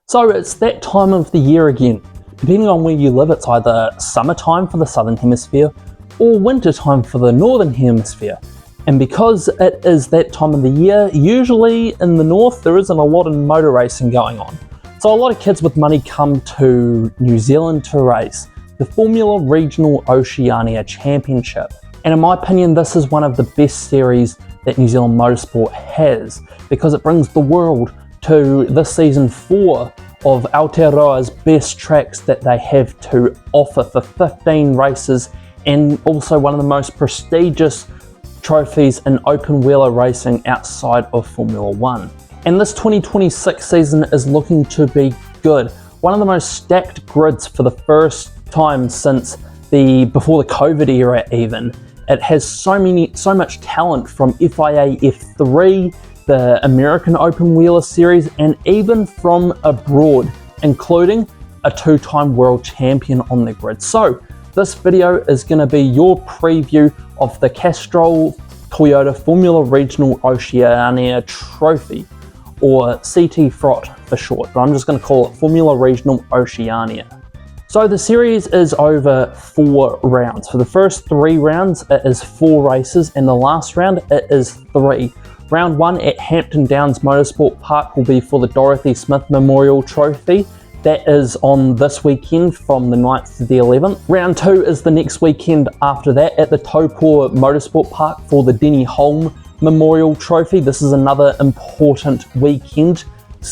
So it's that time of the year again. Depending on where you live, it's either summertime for the southern hemisphere or wintertime for the northern hemisphere. And because it is that time of the year, usually in the north there isn't a lot of motor racing going on. So a lot of kids with money come to New Zealand to race the Formula Regional Oceania Championship. And in my opinion, this is one of the best series that New Zealand Motorsport has, because it brings the world to this season 4 of Aotearoa's best tracks that they have to offer for 15 races, and also one of the most prestigious trophies in open wheeler racing outside of Formula 1. And this 2026 season is looking to be good. One of the most stacked grids for the first time since before the COVID era even. It has so much talent from FIA F3, the American Open Wheeler Series, and even from abroad, including a 2-time world champion on the grid. So this video is going to be your preview of the Castrol Toyota Formula Regional Oceania Trophy, or CTFROT for short, but I'm just going to call it Formula Regional Oceania. So the series is over 4 rounds. For the first 3 rounds, it is 4 races, and the last round, it is 3. Round 1 at Hampton Downs Motorsport Park will be for the Dorothy Smith Memorial Trophy. That is on this weekend from the 9th to the 11th. Round 2 is the next weekend after that at the Taupō Motorsport Park for the Denny Hulme Memorial Trophy. This is another important weekend,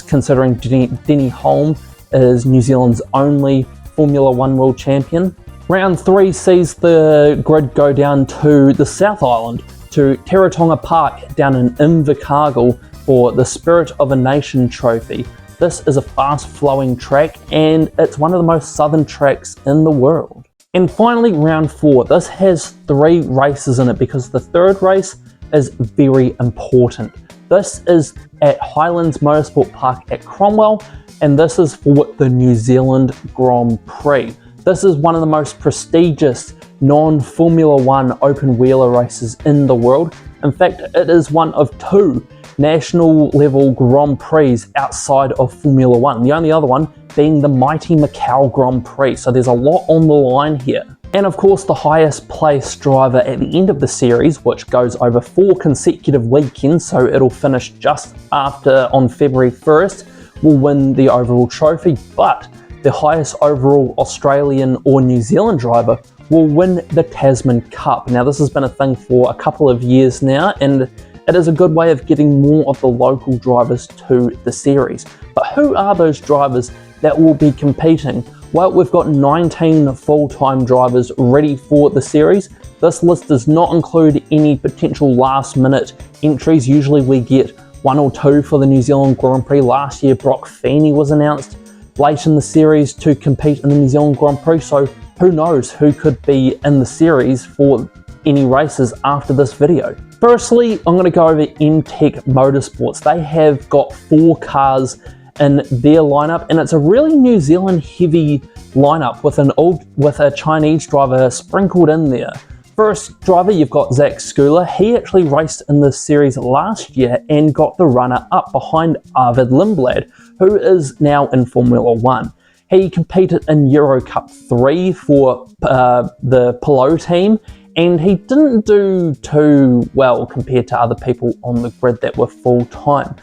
considering Denny Hulme is New Zealand's only Formula 1 world champion. Round 3 sees the grid go down to the South Island, to Teretonga Park down in Invercargill for the Spirit of a Nation Trophy. This is a fast-flowing track, and it's one of the most southern tracks in the world. And finally, round 4. This has 3 races in it because the third race is very important. This is at Highlands Motorsport Park at Cromwell, and this is for the New Zealand Grand Prix. This is one of the most prestigious non-Formula 1 open wheeler races in the world. In fact, it is one of 2 national level Grand Prix outside of Formula 1, the only other one being the mighty Macau Grand Prix, so there's a lot on the line here. And of course, the highest placed driver at the end of the series, which goes over 4 consecutive weekends, so it'll finish just after on February 1st, will win the overall trophy, but the highest overall Australian or New Zealand driver will win the Tasman Cup. Now, this has been a thing for a couple of years now, and it is a good way of getting more of the local drivers to the series. But who are those drivers that will be competing? Well, we've got 19 full-time drivers ready for the series. This list does not include any potential last-minute entries. Usually we get 1 or 2 for the New Zealand Grand Prix. Last year, Brock Feeney was announced late in the series to compete in the New Zealand Grand Prix, so who knows who could be in the series for any races after this video. Firstly, I'm going to go over Mtech Motorsports. They have got 4 cars in their lineup, and it's a really New Zealand heavy lineup with a Chinese driver sprinkled in there. First driver, you've got Zach Schuyler. He actually raced in this series last year and got the runner up behind Arvid Lindblad, who is now in Formula 1. He competed in Euro Cup 3 for the Pilot team, and he didn't do too well compared to other people on the grid that were full-time.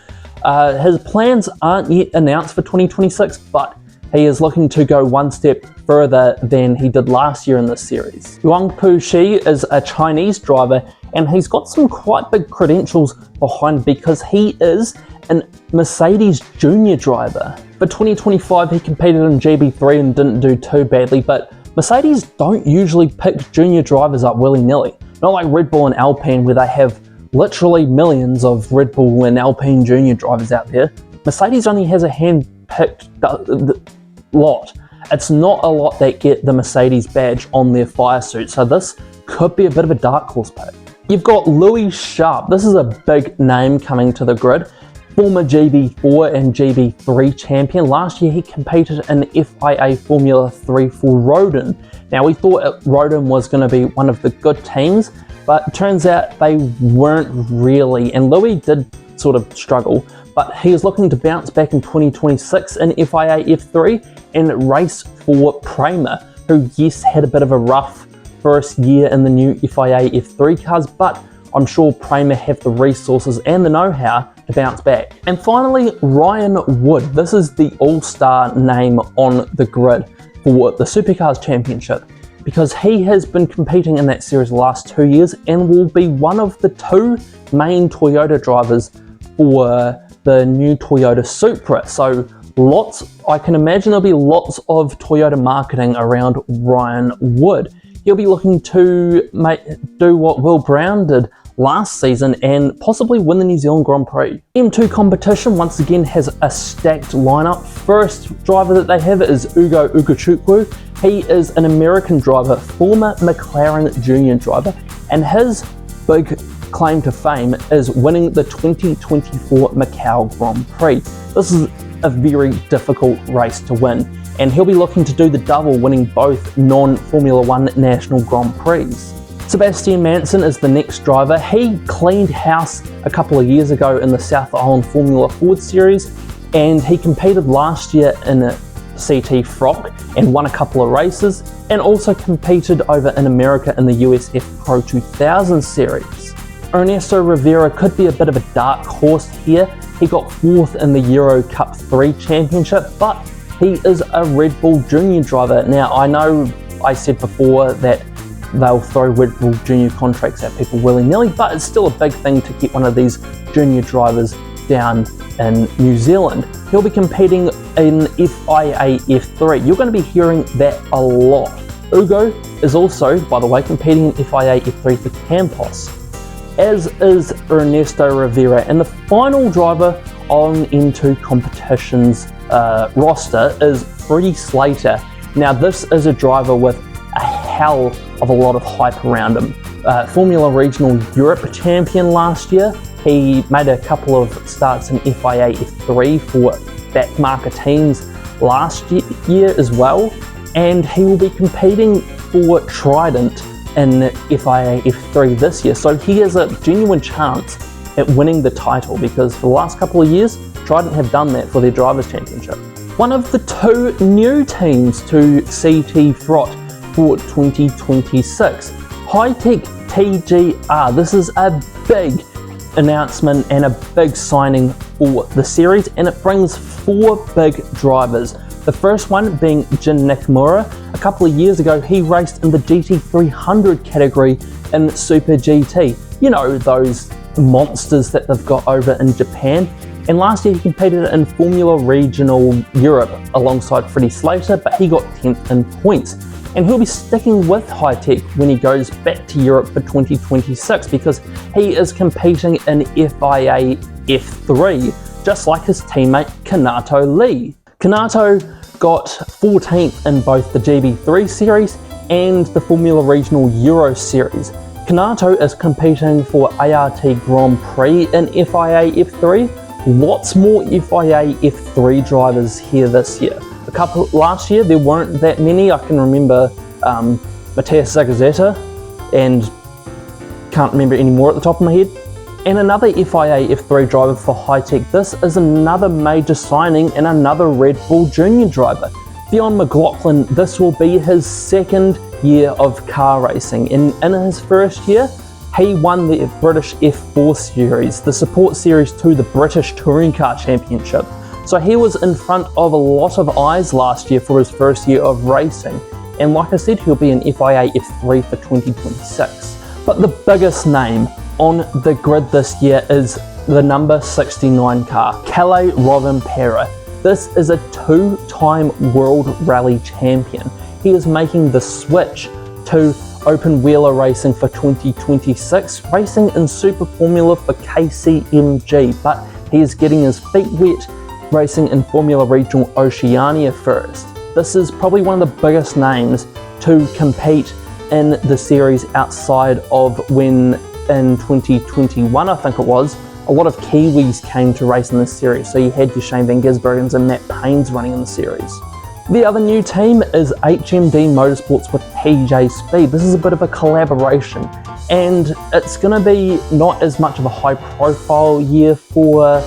His plans aren't yet announced for 2026, but he is looking to go one step further than he did last year in this series. Yuangpu Shi is a Chinese driver, and he's got some quite big credentials behind because he is a Mercedes junior driver. For 2025, he competed in GB3 and didn't do too badly, but Mercedes don't usually pick junior drivers up willy-nilly. Not like Red Bull and Alpine, where they have literally millions of Red Bull and Alpine junior drivers out there. Mercedes only has a hand-picked lot. It's not a lot that get the Mercedes badge on their fire suit, so this could be a bit of a dark horse pick. You've got Louis Sharp. This is a big name coming to the grid. Former GB4 and GB3 champion. Last year he competed in FIA Formula 3 for Rodin. Now we thought Rodin was going to be one of the good teams, but it turns out they weren't really, and Louis did sort of struggle, but he is looking to bounce back in 2026 in FIA F3 and race for Prema, who yes had a bit of a rough first year in the new FIA F3 cars, but I'm sure Prema have the resources and the know-how to bounce back. And finally, Ryan Wood. This is the all-star name on the grid for the Supercars Championship, because he has been competing in that series the last 2 years and will be one of the two main Toyota drivers for the new Toyota Supra. So I can imagine there'll be lots of Toyota marketing around Ryan Wood. He'll be looking to do what Will Brown did last season and possibly win the New Zealand Grand Prix. M2 competition once again has a stacked lineup. First driver that they have is Ugo Ukachukwu. He is an American driver, former McLaren Junior driver, and his big claim to fame is winning the 2024 Macau Grand Prix. This is a very difficult race to win, and he'll be looking to do the double, winning both non-Formula 1 National Grand Prix. Sebastian Manson is the next driver. He cleaned house a couple of years ago in the South Island Formula Ford Series, and he competed last year in a CTFROT and won a couple of races, and also competed over in America in the USF Pro 2000 Series. Ernesto Rivera could be a bit of a dark horse here. He got 4th in the Euro Cup 3 Championship, but he is a Red Bull Junior driver. Now, I know I said before that they'll throw Red Bull Junior contracts at people willy-nilly, but it's still a big thing to get one of these junior drivers down in New Zealand. He'll be competing in FIA F3. You're going to be hearing that a lot. Ugo is also, by the way, competing in FIA F3 for Campos, as is Ernesto Rivera. And the final driver on M2 competition's roster is Freddie Slater. Now, this is a driver with a hell of a lot of hype around him. Formula Regional Europe champion last year. He made a couple of starts in FIA F3 for backmarker teams last year as well, and he will be competing for Trident in FIA F3 this year. So he has a genuine chance at winning the title, because for the last couple of years, Trident have done that for their Drivers' Championship. One of the two new teams to CTFROT for 2026, Hi-Tech TGR. This is a big announcement and a big signing for the series, and it brings 4 big drivers. The first one being Jin Nakamura. A couple of years ago, he raced in the GT300 category in Super GT. You know, those monsters that they've got over in Japan. And last year he competed in Formula Regional Europe alongside Freddie Slater, but he got 10th in points. And he'll be sticking with Hi-Tech when he goes back to Europe for 2026, because he is competing in FIA F3, just like his teammate Kanato Lee. Kanato got 14th in both the GB3 series and the Formula Regional Euro series. Kanato is competing for ART Grand Prix in FIA F3. Lots more FIA F3 drivers here this year. Last year there weren't that many. I can remember Matthias Zagazeta, and can't remember any more at the top of my head. And another FIA F3 driver for Hi-Tech. This is another major signing and another Red Bull Junior driver. Theon McLaughlin, this will be his second year of car racing. And in his first year, he won the British F4 series, the support series to the British Touring Car Championship. So he was in front of a lot of eyes last year for his first year of racing. And like I said, he'll be in FIA F3 for 2026. But the biggest name on the grid this year is the number 69 car, Kalle Rovanperä. This is a 2-time World Rally champion. He is making the switch to open wheeler racing for 2026, racing in Super Formula for KCMG, but he is getting his feet wet racing in Formula Regional Oceania first. This is probably one of the biggest names to compete in the series outside of when in 2021, I think it was, a lot of Kiwis came to race in this series. So you had your Shane Van Gisbergens and Matt Paynes running in the series. The other new team is HMD Motorsports with TJ Speed. This is a bit of a collaboration. and it's going to be not as much of a high profile year for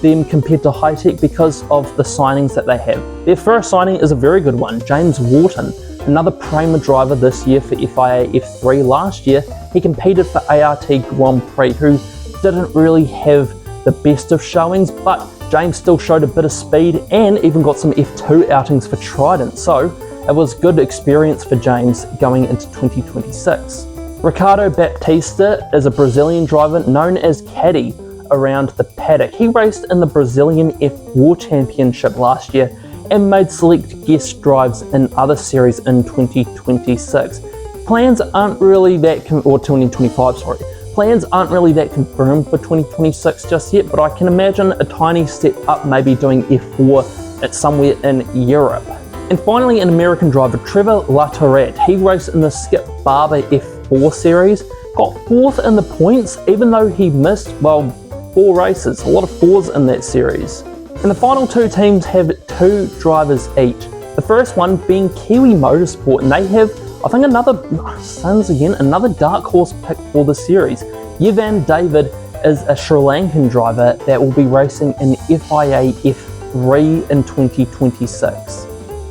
them compared to Hi-Tech because of the signings that they have. Their first signing is a very good one, James Wharton, another Prema driver this year for FIA F3. Last year he competed for ART Grand Prix, who didn't really have the best of showings, but James still showed a bit of speed and even got some F2 outings for Trident, so it was good experience for James going into 2026. Ricardo Baptista is a Brazilian driver known as Caddy around the paddock. He raced in the Brazilian F4 Championship last year and made select guest drives in other series in 2026. Plans aren't really that, or 2025, sorry. Plans aren't really that confirmed for 2026 just yet, but I can imagine a tiny step up, maybe doing F4 at somewhere in Europe. And finally, an American driver, Trevor Latourette. He raced in the Skip Barber F4 series, got 4th in the points, even though he missed, well, 4 races, a lot of 4s in that series. And the final 2 teams have 2 drivers each. The first one being Kiwi Motorsport, and they have, I think, another dark horse pick for the series. Yevan David is a Sri Lankan driver that will be racing in FIA F3 in 2026.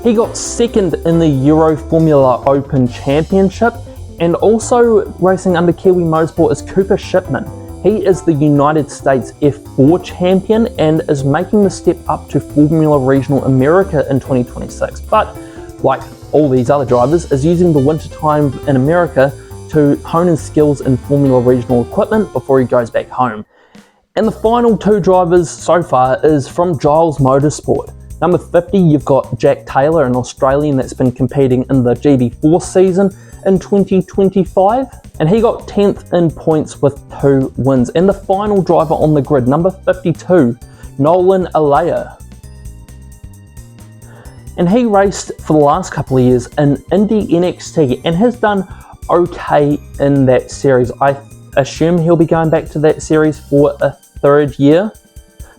He got 2nd in the Euro Formula Open Championship, and also racing under Kiwi Motorsport is Cooper Shipman. He is the United States F4 champion and is making the step up to Formula Regional America in 2026, but like all these other drivers, is using the winter time in America to hone his skills in Formula Regional equipment before he goes back home. And the final 2 drivers so far is from Giles Motorsport. Number 50, you've got Jack Taylor, an Australian that's been competing in the GB4 season in 2025, and he got 10th in points with 2 wins. And the final driver on the grid, number 52, Nolan Alea. And he raced for the last couple of years in Indy NXT and has done okay in that series. I assume he'll be going back to that series for a 3rd year.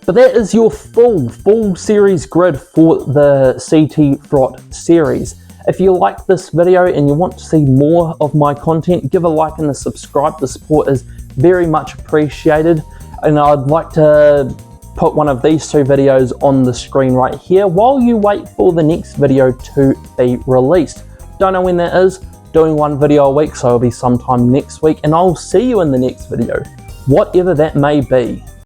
But that is your full series grid for the CTFROT series. If you like this video and you want to see more of my content, give a like and a subscribe. The support is very much appreciated. And I'd like to put one of these 2 videos on the screen right here while you wait for the next video to be released. Don't know when that is, doing 1 video a week, so it'll be sometime next week, and I'll see you in the next video, whatever that may be.